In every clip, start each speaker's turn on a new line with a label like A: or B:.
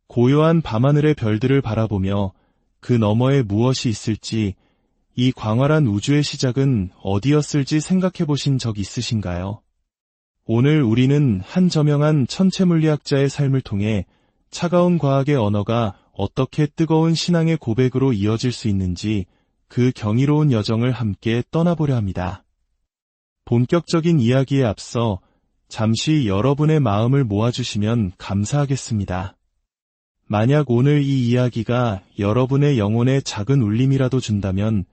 A: 고요한 밤하늘의 별들을 바라보며 그 너머에 무엇이 있을지, 이 광활한 우주의 시작은 어디였을지 생각해 보신 적 있으신가요? 오늘 우리는 한 저명한 천체물리학자의 삶을 통해 차가운 과학의 언어가 어떻게 뜨거운 신앙의 고백으로 이어질 수 있는지 그 경이로운 여정을 함께 떠나보려 합니다. 본격적인 이야기에 앞서 잠시 여러분의 마음을 모아주시면 감사하겠습니다. 만약 오늘 이 이야기가 여러분의 영혼에 작은 울림이라도 준다면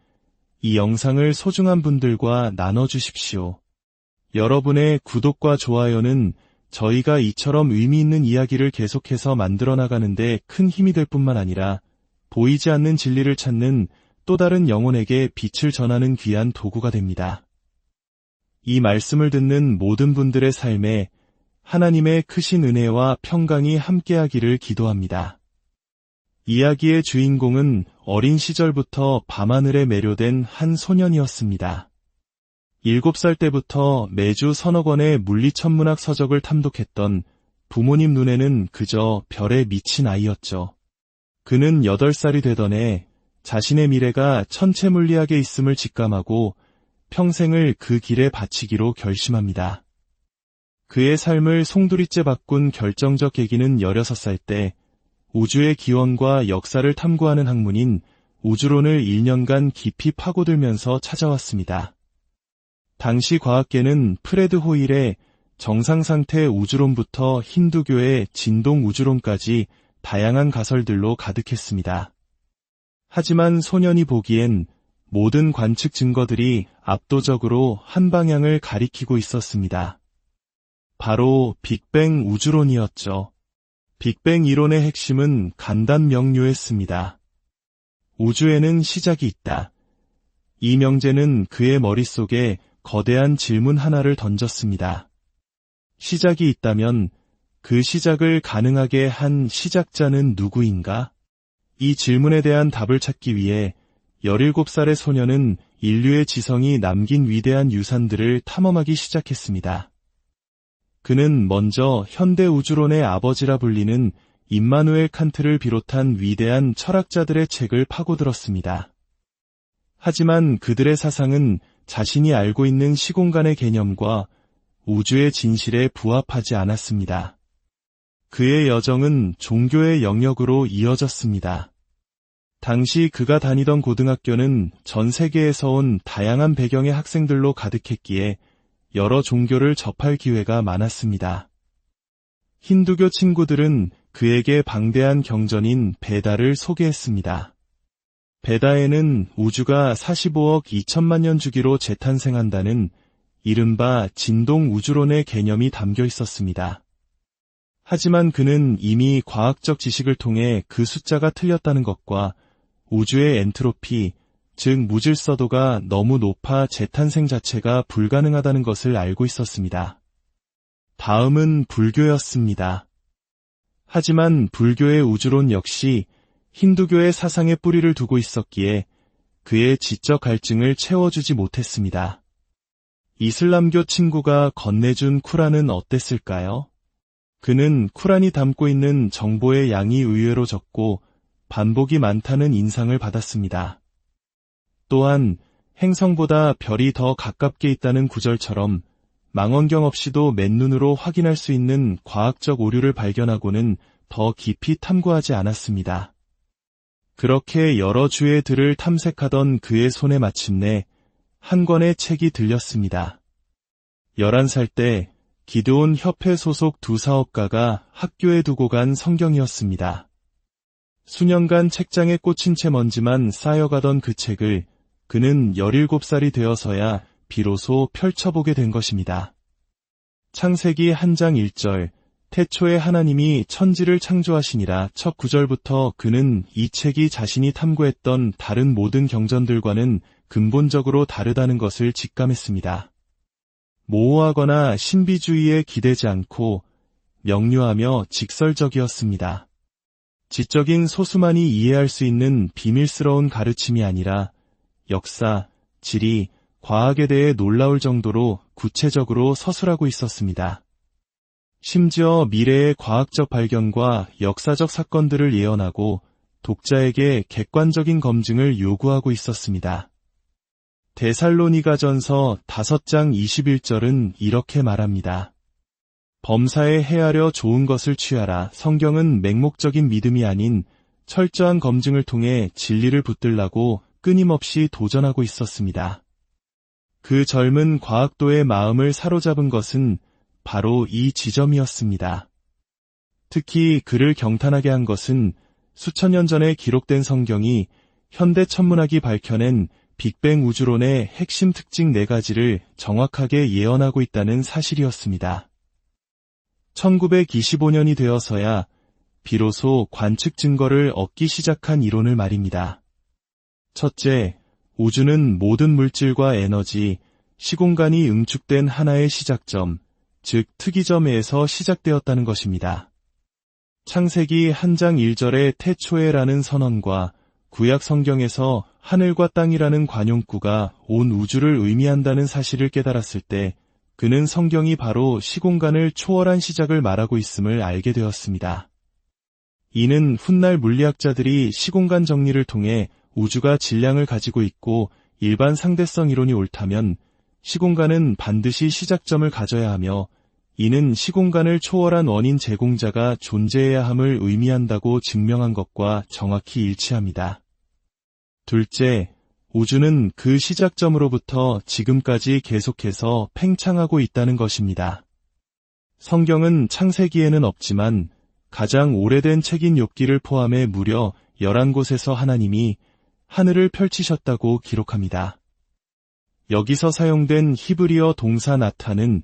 A: 이 영상을 소중한 분들과 나눠주십시오. 여러분의 구독과 좋아요는 저희가 이처럼 의미 있는 이야기를 계속해서 만들어 나가는데 큰 힘이 될 뿐만 아니라 보이지 않는 진리를 찾는 또 다른 영혼에게 빛을 전하는 귀한 도구가 됩니다. 이 말씀을 듣는 모든 분들의 삶에 하나님의 크신 은혜와 평강이 함께하기를 기도합니다. 이야기의 주인공은 어린 시절부터 밤하늘에 매료된 한 소년이었습니다. 7살 때부터 매주 서너 권의 물리천문학 서적을 탐독했던 부모님 눈에는 그저 별에 미친 아이였죠. 그는 8살이 되던 해 자신의 미래가 천체물리학에 있음을 직감하고 평생을 그 길에 바치기로 결심합니다. 그의 삶을 송두리째 바꾼 결정적 계기는 16살 때 우주의 기원과 역사를 탐구하는 학문인 우주론을 1년간 깊이 파고들면서 찾아왔습니다. 당시 과학계는 프레드 호일의 정상상태 우주론부터 힌두교의 진동 우주론까지 다양한 가설들로 가득했습니다. 하지만 소년이 보기엔 모든 관측 증거들이 압도적으로 한 방향을 가리키고 있었습니다. 바로 빅뱅 우주론이었죠. 빅뱅 이론의 핵심은 간단 명료했습니다. 우주에는 시작이 있다. 이 명제는 그의 머릿속에 거대한 질문 하나를 던졌습니다. 시작이 있다면 그 시작을 가능하게 한 시작자는 누구인가? 이 질문에 대한 답을 찾기 위해 17살의 소년은 인류의 지성이 남긴 위대한 유산들을 탐험하기 시작했습니다. 그는 먼저 현대 우주론의 아버지라 불리는 임마누엘 칸트를 비롯한 위대한 철학자들의 책을 파고들었습니다. 하지만 그들의 사상은 자신이 알고 있는 시공간의 개념과 우주의 진실에 부합하지 않았습니다. 그의 여정은 종교의 영역으로 이어졌습니다. 당시 그가 다니던 고등학교는 전 세계에서 온 다양한 배경의 학생들로 가득했기에 여러 종교를 접할 기회가 많았습니다. 힌두교 친구들은 그에게 방대한 경전인 베다를 소개했습니다. 베다에는 우주가 45억 2천만 년 주기로 재탄생한다는 이른바 진동 우주론의 개념이 담겨 있었습니다. 하지만 그는 이미 과학적 지식을 통해 그 숫자가 틀렸다는 것과 우주의 엔트로피, 즉 무질서도가 너무 높아 재탄생 자체가 불가능하다는 것을 알고 있었습니다. 다음은 불교였습니다. 하지만 불교의 우주론 역시 힌두교의 사상에 뿌리를 두고 있었기에 그의 지적 갈증을 채워주지 못했습니다. 이슬람교 친구가 건네준 쿠란은 어땠을까요? 그는 쿠란이 담고 있는 정보의 양이 의외로 적고 반복이 많다는 인상을 받았습니다. 또한 행성보다 별이 더 가깝게 있다는 구절처럼 망원경 없이도 맨눈으로 확인할 수 있는 과학적 오류를 발견하고는 더 깊이 탐구하지 않았습니다. 그렇게 여러 주의 들을 탐색하던 그의 손에 마침내 한 권의 책이 들렸습니다. 11살 때 기드온 협회 소속 두 사업가가 학교에 두고 간 성경이었습니다. 수년간 책장에 꽂힌 채 먼지만 쌓여가던 그 책을 그는 17살이 되어서야 비로소 펼쳐보게 된 것입니다. 창세기 1장 1절, 태초에 하나님이 천지를 창조하시니라 첫 구절부터 그는 이 책이 자신이 탐구했던 다른 모든 경전들과는 근본적으로 다르다는 것을 직감했습니다. 모호하거나 신비주의에 기대지 않고 명료하며 직설적이었습니다. 지적인 소수만이 이해할 수 있는 비밀스러운 가르침이 아니라 역사, 지리, 과학에 대해 놀라울 정도로 구체적으로 서술하고 있었습니다. 심지어 미래의 과학적 발견과 역사적 사건들을 예언하고 독자에게 객관적인 검증을 요구하고 있었습니다. 데살로니가전서 5장 21절은 이렇게 말합니다. 범사에 헤아려 좋은 것을 취하라. 성경은 맹목적인 믿음이 아닌 철저한 검증을 통해 진리를 붙들라고 끊임없이 도전하고 있었습니다. 그 젊은 과학도의 마음을 사로잡은 것은 바로 이 지점이었습니다. 특히 그를 경탄하게 한 것은 수천 년 전에 기록된 성경이 현대 천문학이 밝혀낸 빅뱅 우주론의 핵심 특징 4가지를 정확하게 예언하고 있다는 사실이었습니다. 1925년이 되어서야 비로소 관측 증거를 얻기 시작한 이론을 말입니다. 첫째, 우주는 모든 물질과 에너지, 시공간이 응축된 하나의 시작점, 즉 특이점에서 시작되었다는 것입니다. 창세기 1장 1절의 태초에라는 선언과 구약 성경에서 하늘과 땅이라는 관용구가 온 우주를 의미한다는 사실을 깨달았을 때 그는 성경이 바로 시공간을 초월한 시작을 말하고 있음을 알게 되었습니다. 이는 훗날 물리학자들이 시공간 정리를 통해 우주가 질량을 가지고 있고 일반 상대성 이론이 옳다면 시공간은 반드시 시작점을 가져야 하며 이는 시공간을 초월한 원인 제공자가 존재해야 함을 의미한다고 증명한 것과 정확히 일치합니다. 둘째, 우주는 그 시작점으로부터 지금까지 계속해서 팽창하고 있다는 것입니다. 성경은 창세기에는 없지만 가장 오래된 책인 욥기를 포함해 무려 11곳에서 하나님이 하늘을 펼치셨다고 기록합니다. 여기서 사용된 히브리어 동사 나타는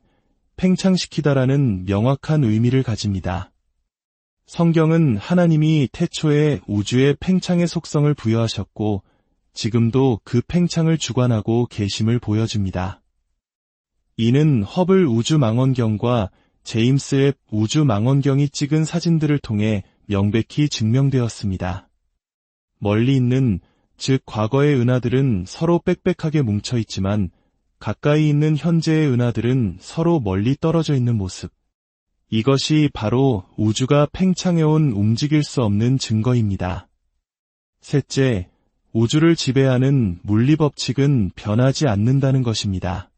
A: 팽창시키다라는 명확한 의미를 가집니다. 성경은 하나님이 태초에 우주의 팽창의 속성을 부여하셨고 지금도 그 팽창을 주관하고 계심을 보여줍니다. 이는 허블 우주망원경과 제임스 웹 우주망원경이 찍은 사진들을 통해 명백히 증명되었습니다. 멀리 있는, 즉 과거의 은하들은 서로 빽빽하게 뭉쳐 있지만 가까이 있는 현재의 은하들은 서로 멀리 떨어져 있는 모습. 이것이 바로 우주가 팽창해온 움직일 수 없는 증거입니다. 셋째, 우주를 지배하는 물리법칙은 변하지 않는다는 것입니다.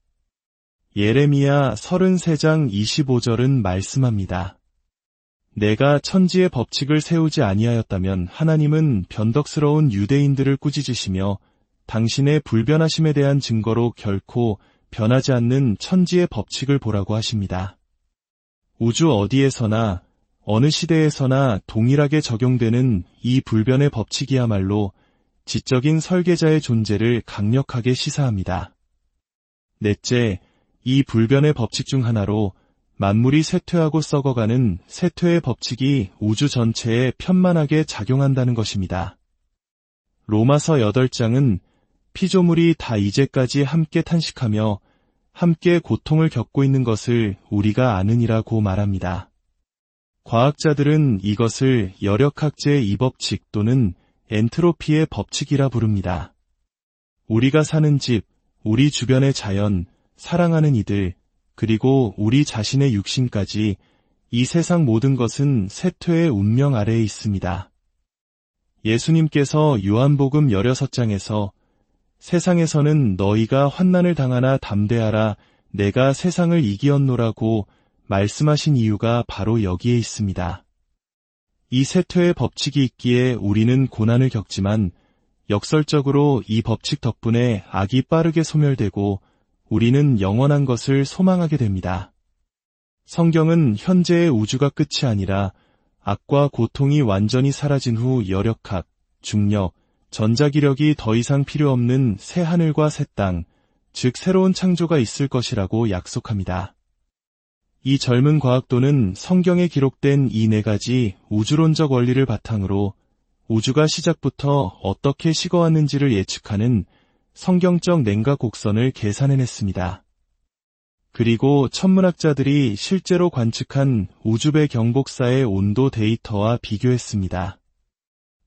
A: 예레미야 33장 25절은 말씀합니다. 내가 천지의 법칙을 세우지 아니하였다면 하나님은 변덕스러운 유대인들을 꾸짖으시며 당신의 불변하심에 대한 증거로 결코 변하지 않는 천지의 법칙을 보라고 하십니다. 우주 어디에서나 어느 시대에서나 동일하게 적용되는 이 불변의 법칙이야말로 지적인 설계자의 존재를 강력하게 시사합니다. 넷째, 이 불변의 법칙 중 하나로 만물이 쇠퇴하고 썩어가는 쇠퇴의 법칙이 우주 전체에 편만하게 작용한다는 것입니다. 로마서 8장은 피조물이 다 이제까지 함께 탄식하며 함께 고통을 겪고 있는 것을 우리가 아느니라고 말합니다. 과학자들은 이것을 열역학제의 이법칙 또는 엔트로피의 법칙이라 부릅니다. 우리가 사는 집, 우리 주변의 자연, 사랑하는 이들, 그리고 우리 자신의 육신까지 이 세상 모든 것은 쇠퇴의 운명 아래에 있습니다. 예수님께서 요한복음 16장에서 세상에서는 너희가 환난을 당하나 담대하라 내가 세상을 이기었노라고 말씀하신 이유가 바로 여기에 있습니다. 이 쇠퇴의 법칙이 있기에 우리는 고난을 겪지만 역설적으로 이 법칙 덕분에 악이 빠르게 소멸되고 우리는 영원한 것을 소망하게 됩니다. 성경은 현재의 우주가 끝이 아니라 악과 고통이 완전히 사라진 후 열역학, 중력, 전자기력이 더 이상 필요 없는 새 하늘과 새 땅, 즉 새로운 창조가 있을 것이라고 약속합니다. 이 젊은 과학도는 성경에 기록된 이 4가지 우주론적 원리를 바탕으로 우주가 시작부터 어떻게 식어왔는지를 예측하는 성경적 냉각 곡선을 계산해냈습니다. 그리고 천문학자들이 실제로 관측한 우주배 경복사의 온도 데이터와 비교했습니다.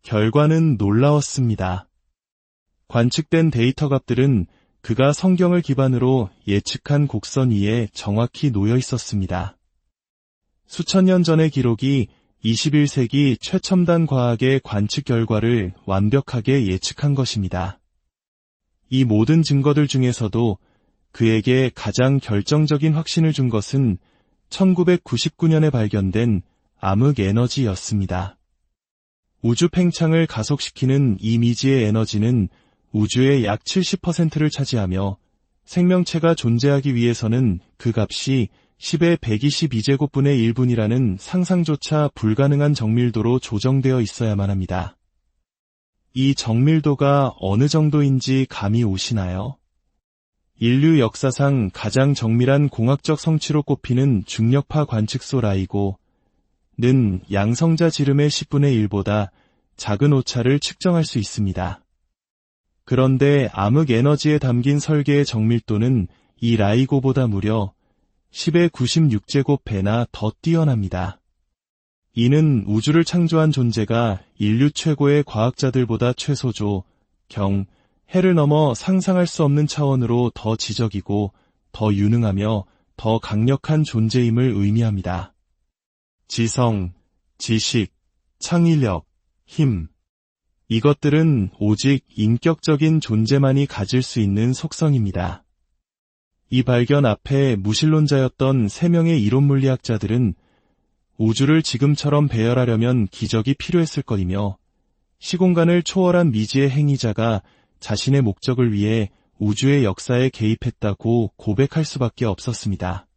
A: 결과는 놀라웠습니다. 관측된 데이터 값들은 그가 성경을 기반으로 예측한 곡선 위에 정확히 놓여 있었습니다. 수천 년 전의 기록이 21세기 최첨단 과학의 관측 결과를 완벽하게 예측한 것입니다. 이 모든 증거들 중에서도 그에게 가장 결정적인 확신을 준 것은 1999년에 발견된 암흑 에너지였습니다. 우주 팽창을 가속시키는 이 미지의 에너지는 우주의 약 70%를 차지하며 생명체가 존재하기 위해서는 그 값이 10의 122제곱분의 1분이라는 상상조차 불가능한 정밀도로 조정되어 있어야만 합니다. 이 정밀도가 어느 정도인지 감이 오시나요? 인류 역사상 가장 정밀한 공학적 성취로 꼽히는 중력파 관측소 라이고는 양성자 지름의 10분의 1보다 작은 오차를 측정할 수 있습니다. 그런데 암흑 에너지에 담긴 설계의 정밀도는 이 라이고보다 무려 10의 96제곱배나 더 뛰어납니다. 이는 우주를 창조한 존재가 인류 최고의 과학자들보다 최소조, 해를 넘어 상상할 수 없는 차원으로 더 지적이고 더 유능하며 더 강력한 존재임을 의미합니다. 지성, 지식, 창의력, 힘. 이것들은 오직 인격적인 존재만이 가질 수 있는 속성입니다. 이 발견 앞에 무신론자였던 3명의 이론물리학자들은 우주를 지금처럼 배열하려면 기적이 필요했을 것이며 시공간을 초월한 미지의 행위자가 자신의 목적을 위해 우주의 역사에 개입했다고 고백할 수밖에 없었습니다.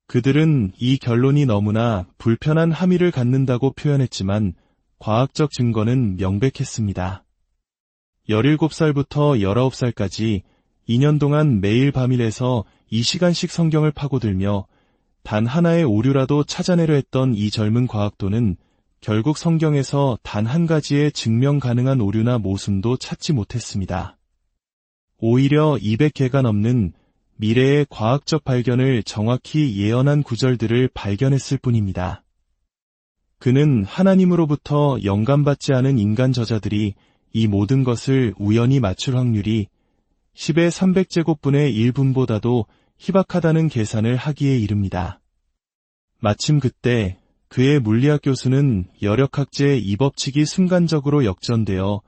A: 그들은 이 결론이 너무나 불편한 함의를 갖는다고 표현했지만 과학적 증거는 명백했습니다. 17살부터 19살까지 2년 동안 매일 밤일에서 2시간씩 성경을 파고들며 단 하나의 오류라도 찾아내려 했던 이 젊은 과학도는 결국 성경에서 단 한 가지의 증명 가능한 오류나 모순도 찾지 못했습니다. 오히려 200개가 넘는 미래의 과학적 발견을 정확히 예언한 구절들을 발견했을 뿐입니다. 그는 하나님으로부터 영감받지 않은 인간 저자들이 이 모든 것을 우연히 맞출 확률이 10의 300제곱분의 1분보다도 희박하다는 계산을 하기에 이릅니다. 마침 그때 그의 물리학 교수는 열역학제의 이 법칙이 순간적으로 역전되어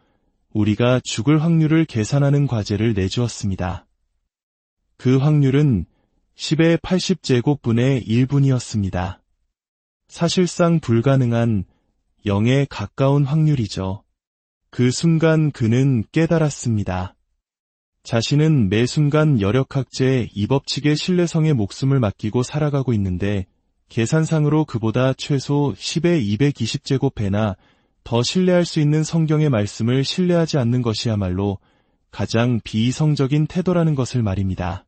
A: 우리가 죽을 확률을 계산하는 과제를 내주었습니다. 그 확률은 10의 80제곱분의 1분이었습니다. 사실상 불가능한 0에 가까운 확률이죠. 그 순간 그는 깨달았습니다. 자신은 매 순간 열역학제의 이 법칙의 신뢰성에 목숨을 맡기고 살아가고 있는데 계산상으로 그보다 최소 10의 220제곱배나 더 신뢰할 수 있는 성경의 말씀을 신뢰하지 않는 것이야말로 가장 비이성적인 태도라는 것을 말입니다.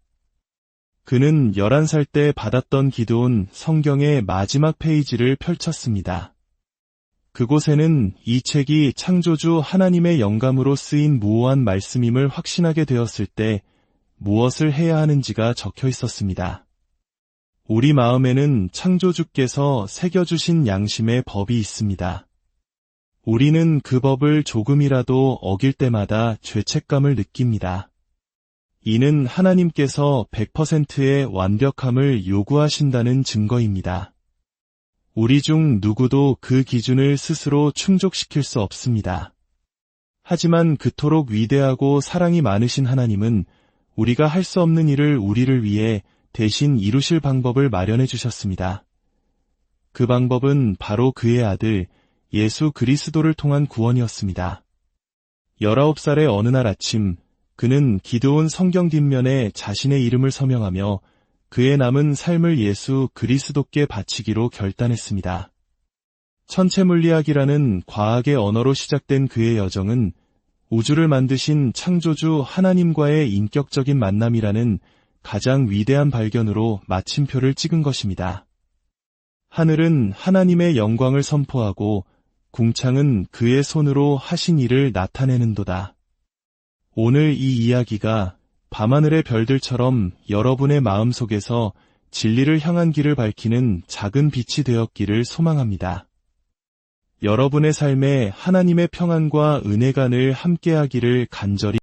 A: 그는 11살 때 받았던 기도온 성경의 마지막 페이지를 펼쳤습니다. 그곳에는 이 책이 창조주 하나님의 영감으로 쓰인 무오한 말씀임을 확신하게 되었을 때 무엇을 해야 하는지가 적혀 있었습니다. 우리 마음에는 창조주께서 새겨주신 양심의 법이 있습니다. 우리는 그 법을 조금이라도 어길 때마다 죄책감을 느낍니다. 이는 하나님께서 100%의 완벽함을 요구하신다는 증거입니다. 우리 중 누구도 그 기준을 스스로 충족시킬 수 없습니다. 하지만 그토록 위대하고 사랑이 많으신 하나님은 우리가 할 수 없는 일을 우리를 위해 대신 이루실 방법을 마련해 주셨습니다. 그 방법은 바로 그의 아들 예수 그리스도를 통한 구원이었습니다. 19살의 어느 날 아침 그는 기도온 성경 뒷면에 자신의 이름을 서명하며 그의 남은 삶을 예수 그리스도께 바치기로 결단했습니다. 천체물리학이라는 과학의 언어로 시작된 그의 여정은 우주를 만드신 창조주 하나님과의 인격적인 만남이라는 가장 위대한 발견으로 마침표를 찍은 것입니다. 하늘은 하나님의 영광을 선포하고 궁창은 그의 손으로 하신 일을 나타내는도다. 오늘 이 이야기가 밤하늘의 별들처럼 여러분의 마음속에서 진리를 향한 길을 밝히는 작은 빛이 되었기를 소망합니다. 여러분의 삶에 하나님의 평안과 은혜가 늘 함께하기를 간절히